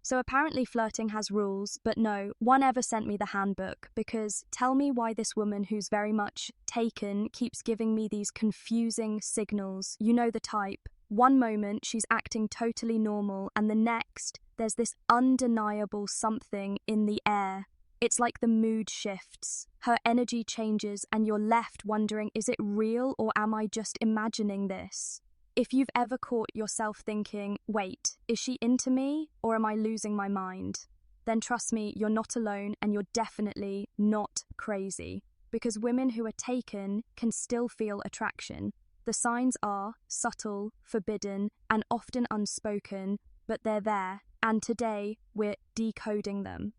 So apparently flirting has rules, but no, one ever sent me the handbook because tell me why this woman who's very much taken keeps giving me these confusing signals. You know the type. One moment she's acting totally normal and the next there's this undeniable something in the air. It's like the mood shifts, her energy changes and you're left wondering, is it real or am I just imagining this? If you've ever caught yourself thinking, wait, is she into me or am I losing my mind? Then trust me, you're not alone and you're definitely not crazy. Because women who are taken can still feel attraction. The signs are subtle, forbidden, and often unspoken, but they're there, and today we're decoding them.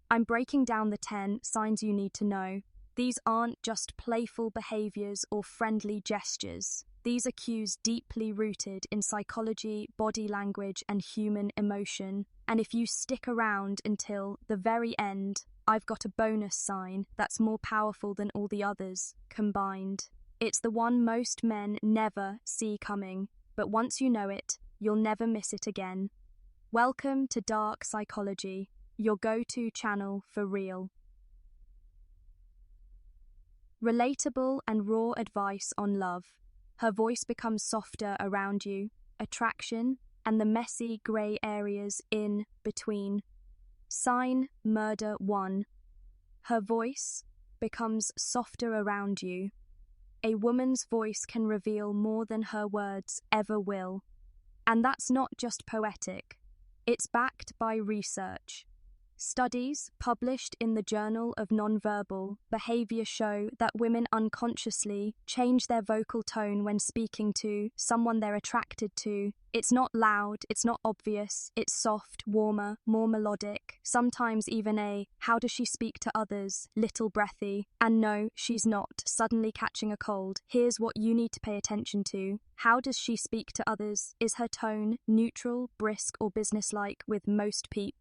I'm breaking down the 10 signs you need to know. These aren't just playful behaviors or friendly gestures. These are cues deeply rooted in psychology, body language, and human emotion. And if you stick around until the very end, I've got a bonus sign that's more powerful than all the others combined. It's the one most men never see coming, but once you know it, you'll never miss it again. Welcome to Dark Psychology, your go-to channel for real. Relatable and raw advice on love. Her voice becomes softer around you, attraction, and the messy grey areas in between. Sign Murder 1. Her voice becomes softer around you. A woman's voice can reveal more than her words ever will. And that's not just poetic. It's backed by research. Studies published in the Journal of Nonverbal Behavior show that women unconsciously change their vocal tone when speaking to someone they're attracted to. It's not loud, it's not obvious, it's soft, warmer, more melodic, sometimes even a "how does she speak to others?" little breathy. And no, she's not suddenly catching a cold. Here's what you need to pay attention to. How does she speak to others? Is her tone neutral, brisk, or businesslike with most peep?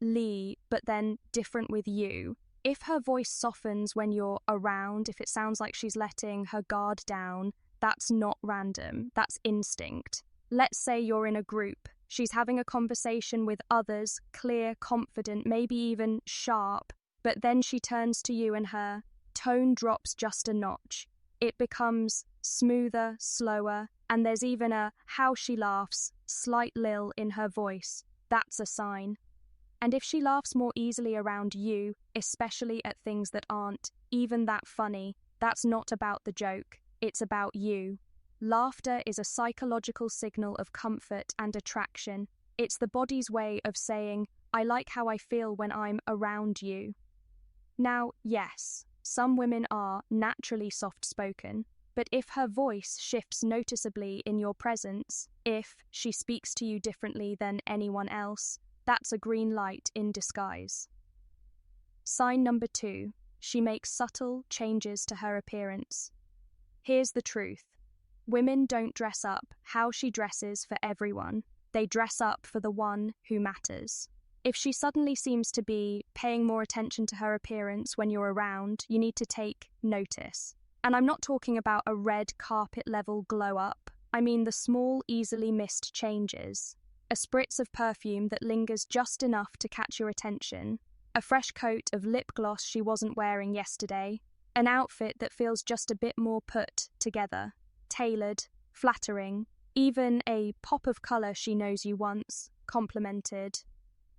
Lee, but then different with you. If her voice softens when you're around, if it sounds like she's letting her guard down, that's not random, that's instinct. Let's say you're in a group. She's having a conversation with others, clear, confident, maybe even sharp, but then she turns to you and her tone drops just a notch. It becomes smoother, slower, and there's even a how she laughs, slight lilt in her voice. That's a sign. And if she laughs more easily around you, especially at things that aren't even that funny, that's not about the joke, it's about you. Laughter is a psychological signal of comfort and attraction. It's the body's way of saying, I like how I feel when I'm around you. Now, yes, some women are naturally soft-spoken, but if her voice shifts noticeably in your presence, if she speaks to you differently than anyone else, that's a green light in disguise. Sign number 2. She makes subtle changes to her appearance. Here's the truth. Women don't dress up how she dresses for everyone. They dress up for the one who matters. If she suddenly seems to be paying more attention to her appearance when you're around, you need to take notice. And I'm not talking about a red carpet level glow up. I mean the small, easily missed changes. A spritz of perfume that lingers just enough to catch your attention, a fresh coat of lip gloss she wasn't wearing yesterday, an outfit that feels just a bit more put together, tailored, flattering, even a pop of colour she knows you once complimented.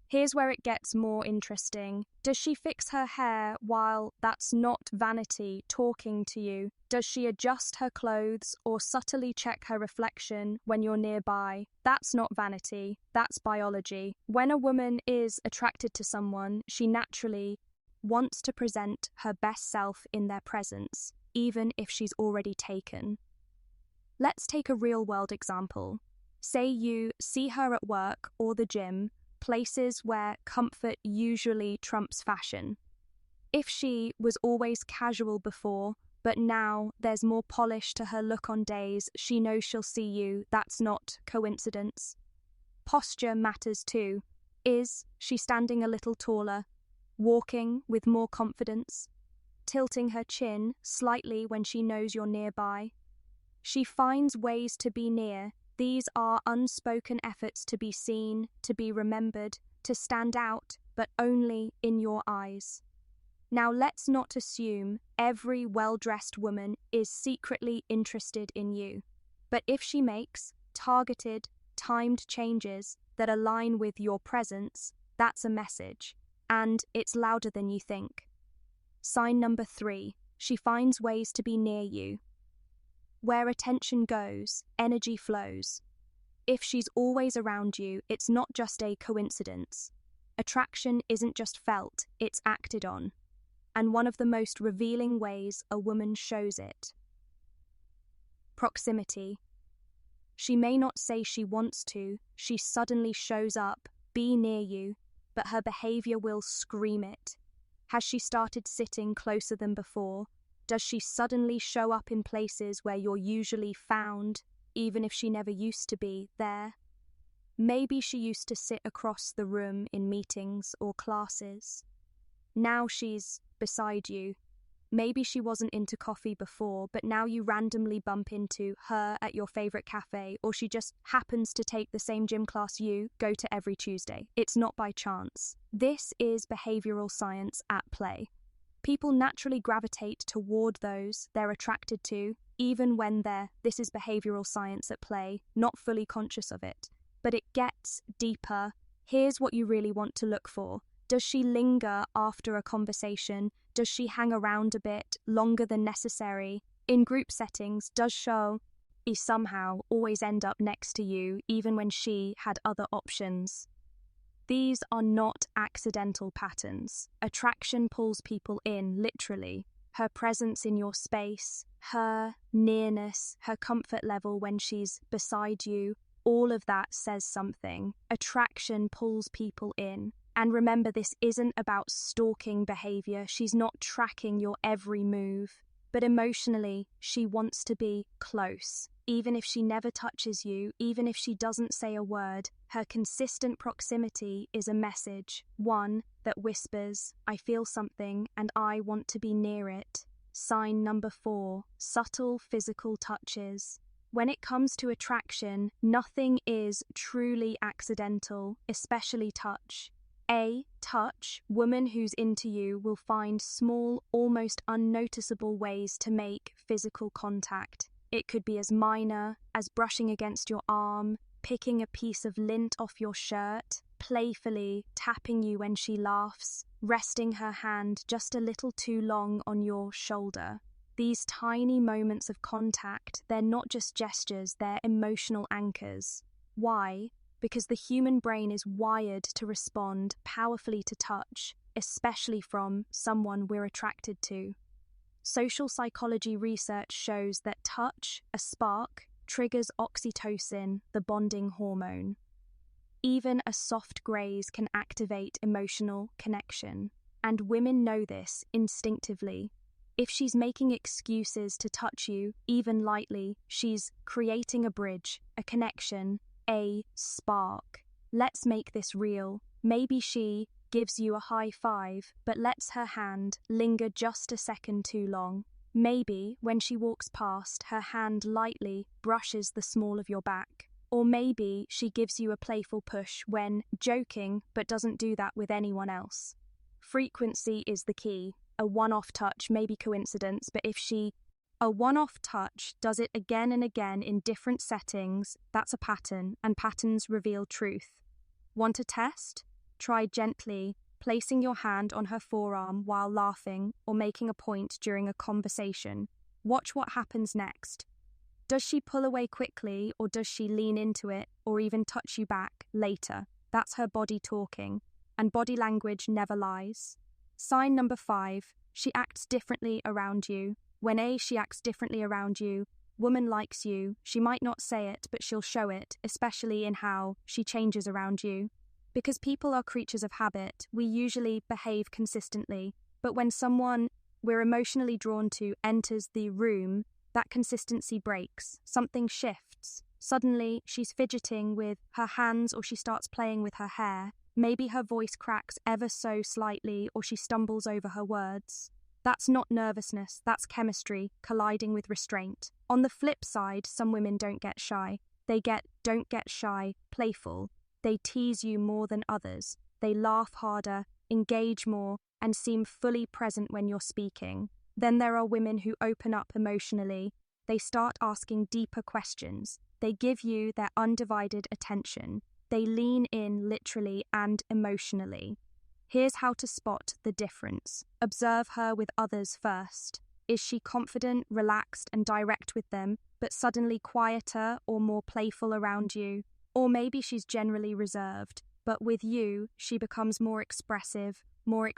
Here's where it gets more interesting. Does she fix her hair while that's not vanity talking to you? Does she adjust her clothes or subtly check her reflection when you're nearby? That's not vanity, that's biology. When a woman is attracted to someone, she naturally wants to present her best self in their presence, even if she's already taken. Let's take a real-world example. Say you see her at work or the gym, places where comfort usually trumps fashion. If she was always casual before, but now there's more polish to her look on days she knows she'll see you, that's not coincidence. Posture matters too. Is she standing a little taller, walking with more confidence, tilting her chin slightly when she knows you're nearby? She finds ways to be near. These are unspoken efforts to be seen, to be remembered, to stand out, but only in your eyes. Now, let's not assume every well-dressed woman is secretly interested in you. But if she makes targeted, timed changes that align with your presence, that's a message, and it's louder than you think. Sign number 3, she finds ways to be near you. Where attention goes, energy flows. If she's always around you, it's not just a coincidence. Attraction isn't just felt, it's acted on. And one of the most revealing ways a woman shows it. Proximity. She may not say she wants to, she suddenly shows up, be near you, but her behavior will scream it. Has she started sitting closer than before? Does she suddenly show up in places where you're usually found, even if she never used to be there? Maybe she used to sit across the room in meetings or classes. Now she's beside you. Maybe she wasn't into coffee before, but now you randomly bump into her at your favorite cafe, or she just happens to take the same gym class you go to every Tuesday. It's not by chance. This is behavioral science at play. People naturally gravitate toward those they're attracted to, even when this is behavioral science at play, not fully conscious of it. But it gets deeper. Here's what you really want to look for. Does she linger after a conversation? Does she hang around a bit longer than necessary? In group settings, does she somehow always end up next to you even when she had other options? These are not accidental patterns. Attraction pulls people in, literally. Her presence in your space, her nearness, her comfort level when she's beside you, all of that says something. Attraction pulls people in. And remember, this isn't about stalking behavior. She's not tracking your every move. But emotionally, she wants to be close. Even if she never touches you, even if she doesn't say a word, her consistent proximity is a message. One that whispers, I feel something and I want to be near it. Sign number 4, subtle physical touches. When it comes to attraction, nothing is truly accidental, especially touch. Touch. Woman who's into you will find small, almost unnoticeable ways to make physical contact. It could be as minor as brushing against your arm, picking a piece of lint off your shirt, playfully tapping you when she laughs, resting her hand just a little too long on your shoulder. These tiny moments of contact, they're not just gestures, they're emotional anchors. Why? Because the human brain is wired to respond powerfully to touch, especially from someone we're attracted to. Social psychology research shows that touch, a spark, triggers oxytocin, the bonding hormone. Even a soft graze can activate emotional connection, and women know this instinctively. If she's making excuses to touch you, even lightly, she's creating a bridge, a connection, a spark. Let's make this real. Maybe she gives you a high five, but lets her hand linger just a second too long. Maybe when she walks past, her hand lightly brushes the small of your back. Or maybe she gives you a playful push when joking, but doesn't do that with anyone else. Frequency is the key. A one-off touch may be coincidence, but if a one-off touch does it again and again in different settings, that's a pattern, and patterns reveal truth. Want a test? Try gently placing your hand on her forearm while laughing or making a point during a conversation. Watch what happens next. Does she pull away quickly, or does she lean into it or even touch you back later? That's her body talking, and body language never lies. Sign number 5, she acts differently around you. When she acts differently around you, woman likes you. She might not say it, but she'll show it, especially in how she changes around you. Because people are creatures of habit, we usually behave consistently. But when someone we're emotionally drawn to enters the room, that consistency breaks. Something shifts. Suddenly, she's fidgeting with her hands, or she starts playing with her hair. Maybe her voice cracks ever so slightly, or she stumbles over her words. That's not nervousness, that's chemistry colliding with restraint. On the flip side, some women don't get shy. They don't get shy, playful. They tease you more than others. They laugh harder, engage more, and seem fully present when you're speaking. Then there are women who open up emotionally. They start asking deeper questions. They give you their undivided attention. They lean in literally and emotionally. Here's how to spot the difference. Observe her with others first. Is she confident, relaxed, and direct with them, but suddenly quieter or more playful around you? Or maybe she's generally reserved, but with you, she becomes more expressive, more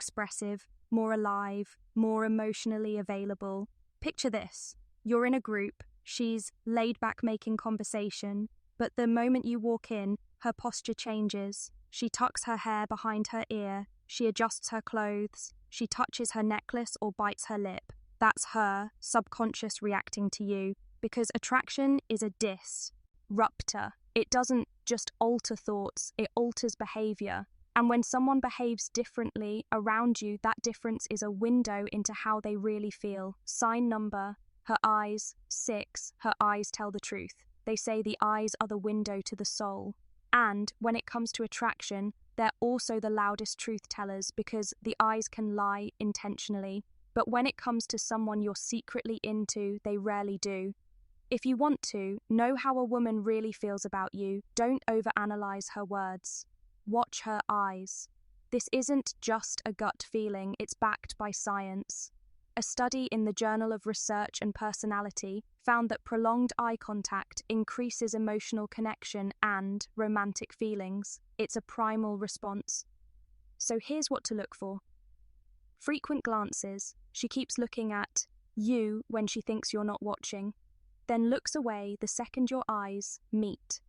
alive, more emotionally available. Picture this. You're in a group, she's laid back making conversation, but the moment you walk in, her posture changes. She tucks her hair behind her ear, she adjusts her clothes, she touches her necklace or bites her lip. That's her subconscious reacting to you, because attraction is a disruptor. It doesn't just alter thoughts, it alters behavior. And when someone behaves differently around you, that difference is a window into how they really feel. Sign number, her eyes, 6, her eyes tell the truth. They say the eyes are the window to the soul. And when it comes to attraction, they're also the loudest truth tellers because the eyes can lie intentionally. But when it comes to someone you're secretly into, they rarely do. If you want to know how a woman really feels about you, don't overanalyze her words. Watch her eyes. This isn't just a gut feeling, it's backed by science. A study in the Journal of Research and Personality found that prolonged eye contact increases emotional connection and romantic feelings. It's a primal response. So here's what to look for. Frequent glances. She keeps looking at you when she thinks you're not watching, then looks away the second your eyes meet.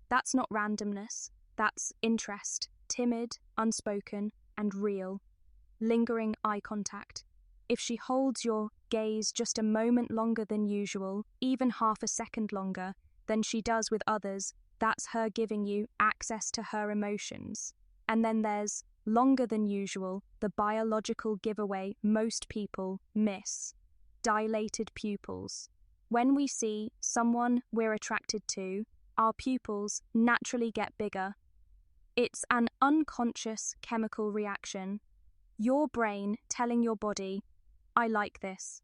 That's not randomness, that's interest, timid, unspoken, and real. Lingering eye contact. If she holds your gaze just a moment longer than usual, even half a second longer than she does with others, that's her giving you access to her emotions. And then there's longer than usual, the biological giveaway most people miss. Dilated pupils. When we see someone we're attracted to, our pupils naturally get bigger. It's an unconscious chemical reaction. Your brain telling your body, I like this.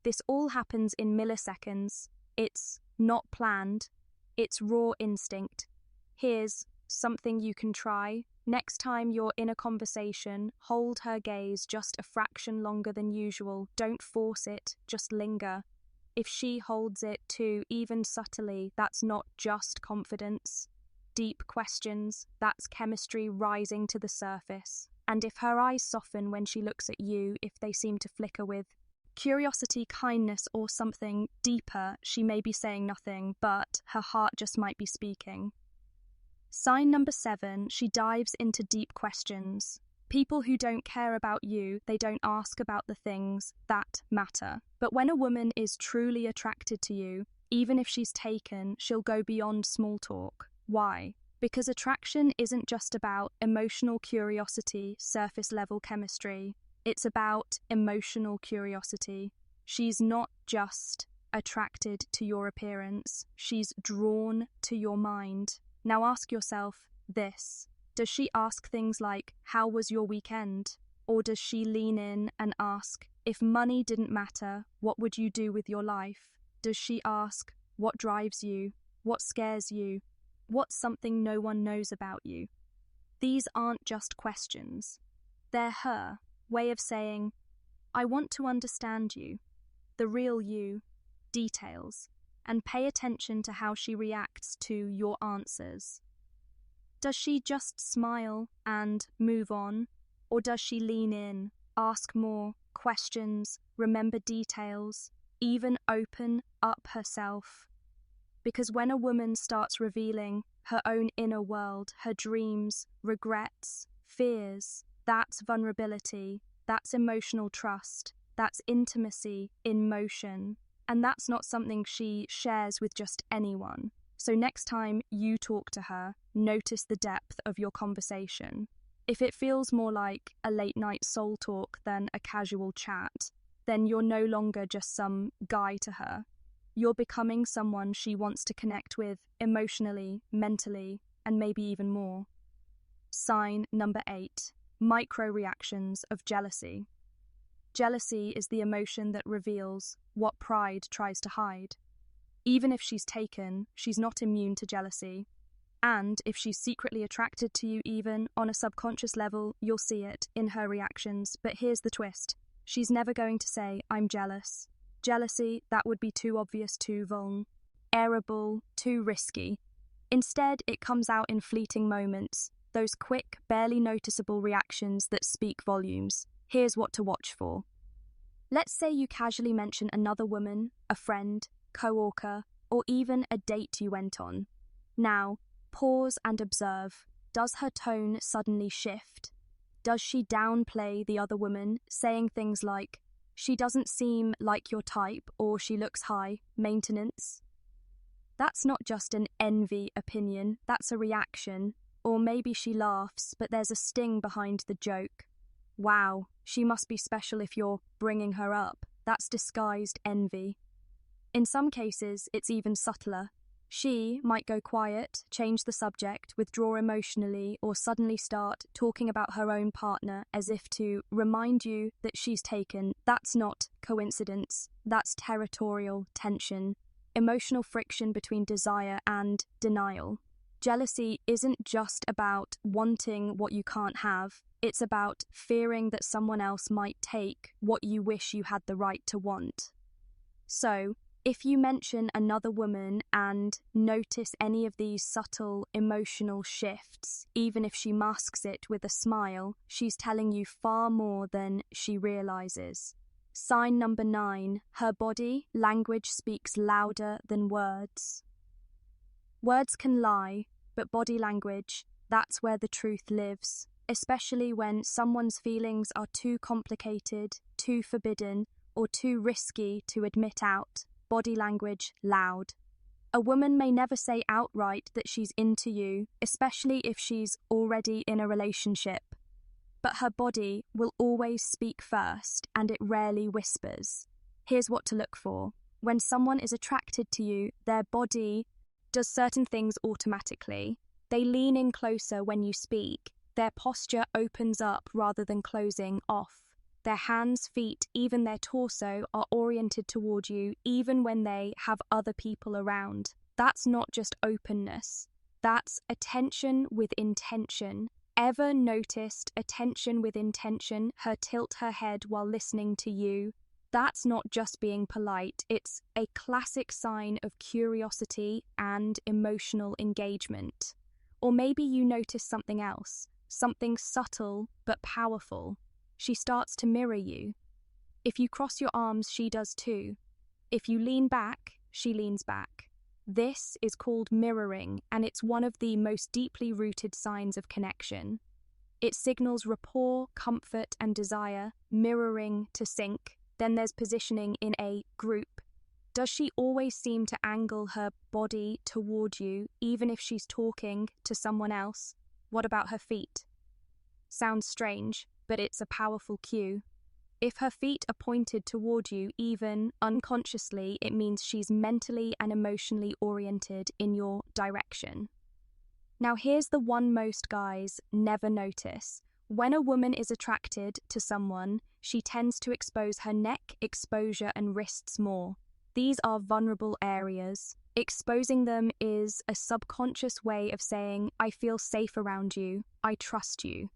This all happens in milliseconds. It's not planned. It's raw instinct. Here's something you can try. Next time you're in a conversation, hold her gaze just a fraction longer than usual. Don't force it, just linger. If she holds it too, even subtly, that's not just confidence. Deep questions, that's chemistry rising to the surface. And if her eyes soften when she looks at you, if they seem to flicker with curiosity, kindness, or something deeper, she may be saying nothing, but her heart just might be speaking. Sign number 7, she dives into deep questions. People who don't care about you, they don't ask about the things that matter. But when a woman is truly attracted to you, even if she's taken, she'll go beyond small talk. Why? Because attraction isn't just about emotional curiosity, surface level chemistry. It's about emotional curiosity. She's not just attracted to your appearance, she's drawn to your mind. Now ask yourself this. Does she ask things like, how was your weekend? Or does she lean in and ask, if money didn't matter, what would you do with your life? Does she ask, what drives you? What scares you? What's something no one knows about you? These aren't just questions. They're her way of saying, I want to understand you, the real you, details, and pay attention to how she reacts to your answers. Does she just smile and move on? Or does she lean in, ask more questions, remember details, even open up herself? Because when a woman starts revealing her own inner world, her dreams, regrets, fears, that's vulnerability, that's emotional trust, that's intimacy in motion. And that's not something she shares with just anyone. So next time you talk to her, notice the depth of your conversation. If it feels more like a late night soul talk than a casual chat, then you're no longer just some guy to her. You're becoming someone she wants to connect with emotionally, mentally, and maybe even more. Sign number 8. Micro-reactions of jealousy. Jealousy is the emotion that reveals what pride tries to hide. Even if she's taken, she's not immune to jealousy. And if she's secretly attracted to you even on a subconscious level, you'll see it in her reactions. But here's the twist. She's never going to say, I'm jealous. Jealousy, that would be too obvious, too vulnerable, too risky. Instead, it comes out in fleeting moments, those quick, barely noticeable reactions that speak volumes. Here's what to watch for. Let's say you casually mention another woman, a friend, co-worker, or even a date you went on. Now, pause and observe. Does her tone suddenly shift? Does she downplay the other woman, saying things like, she doesn't seem like your type, or she looks high maintenance? That's not just an envy opinion, that's a reaction. Or maybe she laughs, but there's a sting behind the joke. Wow, she must be special if you're bringing her up. That's disguised envy. In some cases, it's even subtler. She might go quiet, change the subject, withdraw emotionally, or suddenly start talking about her own partner as if to remind you that she's taken. That's not coincidence. That's territorial tension, emotional friction between desire and denial. Jealousy isn't just about wanting what you can't have. It's about fearing that someone else might take what you wish you had the right to want. So, if you mention another woman and notice any of these subtle emotional shifts, even if she masks it with a smile, she's telling you far more than she realizes. Sign number 9. Her body language speaks louder than words. Words can lie, but body language, that's where the truth lives, especially when someone's feelings are too complicated, too forbidden, or too risky to admit out. Body language loud. A woman may never say outright that she's into you, especially if she's already in a relationship. But her body will always speak first, and it rarely whispers. Here's what to look for. When someone is attracted to you, their body does certain things automatically. They lean in closer when you speak. Their posture opens up rather than closing off. Their hands, feet, even their torso are oriented toward you even when they have other people around. That's not just openness. That's attention with intention. Ever noticed attention with intention, her tilt her head while listening to you? That's not just being polite, it's a classic sign of curiosity and emotional engagement. Or maybe you notice something else, something subtle but powerful. She starts to mirror you. If you cross your arms, she does too. If you lean back, she leans back. This is called mirroring, and it's one of the most deeply rooted signs of connection. It signals rapport, comfort, and desire, mirroring to sync. Then there's positioning in a group. Does she always seem to angle her body toward you, even if she's talking to someone else? What about her feet? Sounds strange, but it's a powerful cue. If her feet are pointed toward you, even unconsciously, it means she's mentally and emotionally oriented in your direction. Now here's the one most guys never notice. When a woman is attracted to someone, she tends to expose her neck, exposure, and wrists more. These are vulnerable areas. Exposing them is a subconscious way of saying, I feel safe around you, I trust you.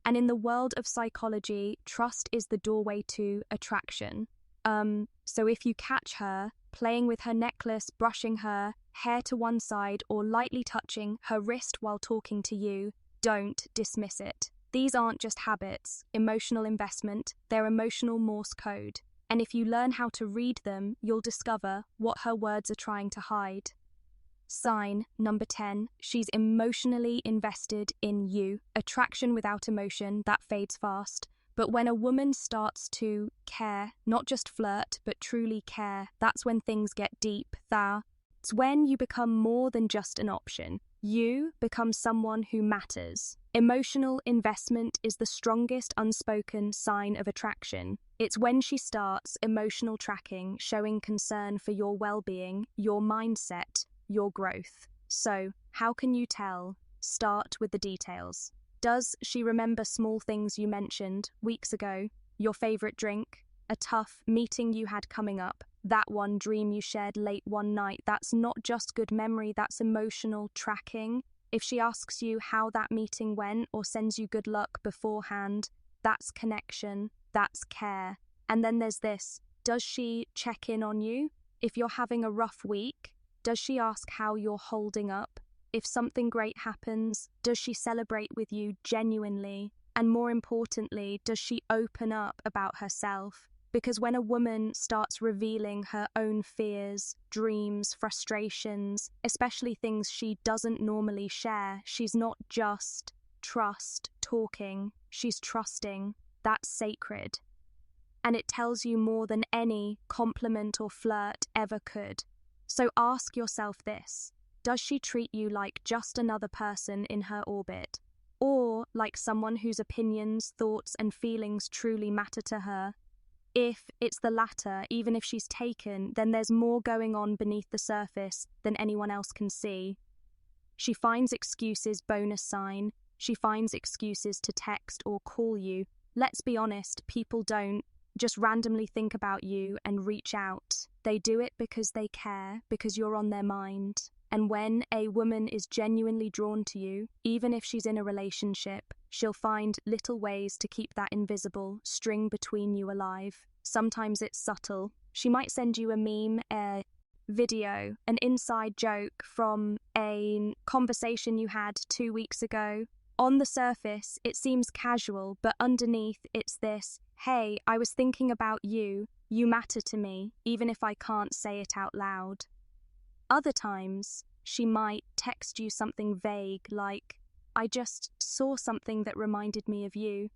And in the world of psychology, trust is the doorway to attraction. So if you catch her playing with her necklace, brushing her hair to one side, or lightly touching her wrist while talking to you, don't dismiss it. These aren't just habits, emotional investment, they're emotional Morse code. And if you learn how to read them, you'll discover what her words are trying to hide. Sign number 10, she's emotionally invested in you. Attraction without emotion, that fades fast. But when a woman starts to care, not just flirt, but truly care, that's when things get deep. That's when you become more than just an option. You become someone who matters. Emotional investment is the strongest unspoken sign of attraction. It's when she starts emotional tracking, showing concern for your well-being, your mindset, your growth. So, how can you tell? Start with the details. Does she remember small things you mentioned weeks ago? Your favorite drink? A tough meeting you had coming up? That one dream you shared late one night? That's not just good memory, that's emotional tracking. If she asks you how that meeting went or sends you good luck beforehand, that's connection, that's care. And then there's this. Does she check in on you? If you're having a rough week, does she ask how you're holding up? If something great happens, does she celebrate with you genuinely? And more importantly, does she open up about herself? Because when a woman starts revealing her own fears, dreams, frustrations, especially things she doesn't normally share, she's not just talking, she's trusting. That's sacred. And it tells you more than any compliment or flirt ever could. So ask yourself this. Does she treat you like just another person in her orbit? Or like someone whose opinions, thoughts, and feelings truly matter to her? If it's the latter, even if she's taken, then there's more going on beneath the surface than anyone else can see. She finds excuses, bonus sign. She finds excuses to text or call you. Let's be honest, people don't just randomly think about you and reach out. They do it because they care, because you're on their mind. And when a woman is genuinely drawn to you, even if she's in a relationship, she'll find little ways to keep that invisible string between you alive. Sometimes it's subtle. She might send you a meme, a video, an inside joke from a conversation you had 2 weeks ago. On the surface, it seems casual, but underneath it's this, hey, I was thinking about you. You matter to me, even if I can't say it out loud. Other times, she might text you something vague like, I just saw something that reminded me of you.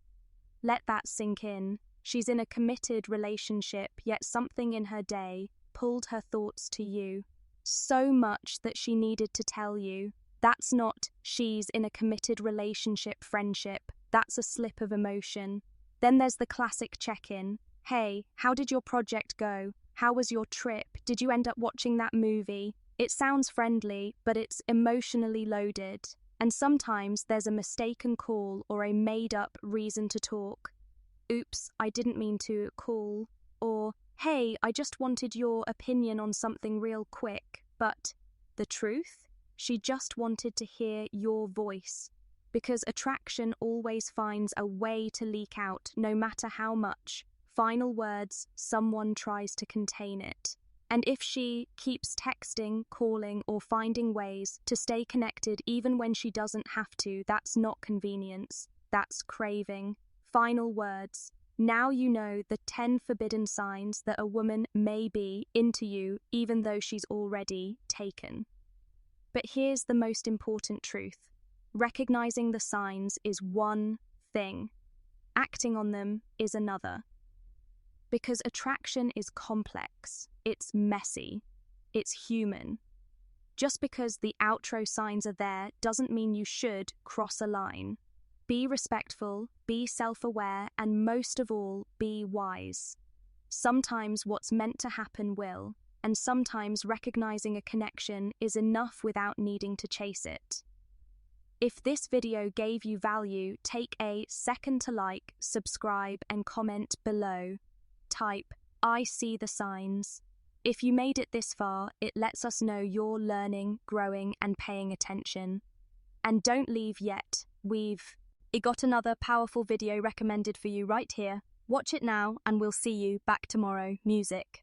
Let that sink in. She's in a committed relationship, yet something in her day pulled her thoughts to you. So much that she needed to tell you. That's not she's in a committed relationship, friendship. That's a slip of emotion. Then there's the classic check-in. Hey, how did your project go? How was your trip? Did you end up watching that movie? It sounds friendly, but it's emotionally loaded. And sometimes there's a mistaken call or a made-up reason to talk. Oops, I didn't mean to call. Or, hey, I just wanted your opinion on something real quick. But the truth? She just wanted to hear your voice. Because attraction always finds a way to leak out, no matter how much. Final words, someone tries to contain it. And if she keeps texting, calling, or finding ways to stay connected even when she doesn't have to, that's not convenience, that's craving. Final words. Now you know the 10 forbidden signs that a woman may be into you even though she's already taken. But here's the most important truth. Recognizing the signs is one thing. Acting on them is another. Because attraction is complex, it's messy, it's human. Just because the outro signs are there doesn't mean you should cross a line. Be respectful, be self-aware, and most of all, be wise. Sometimes what's meant to happen will, and sometimes recognizing a connection is enough without needing to chase it. If this video gave you value, take a second to like, subscribe, and comment below. Type, I see the signs. If you made it this far, it lets us know you're learning, growing, and paying attention. And don't leave yet. We've got another powerful video recommended for you right here. Watch it now, and we'll see you back tomorrow. Music.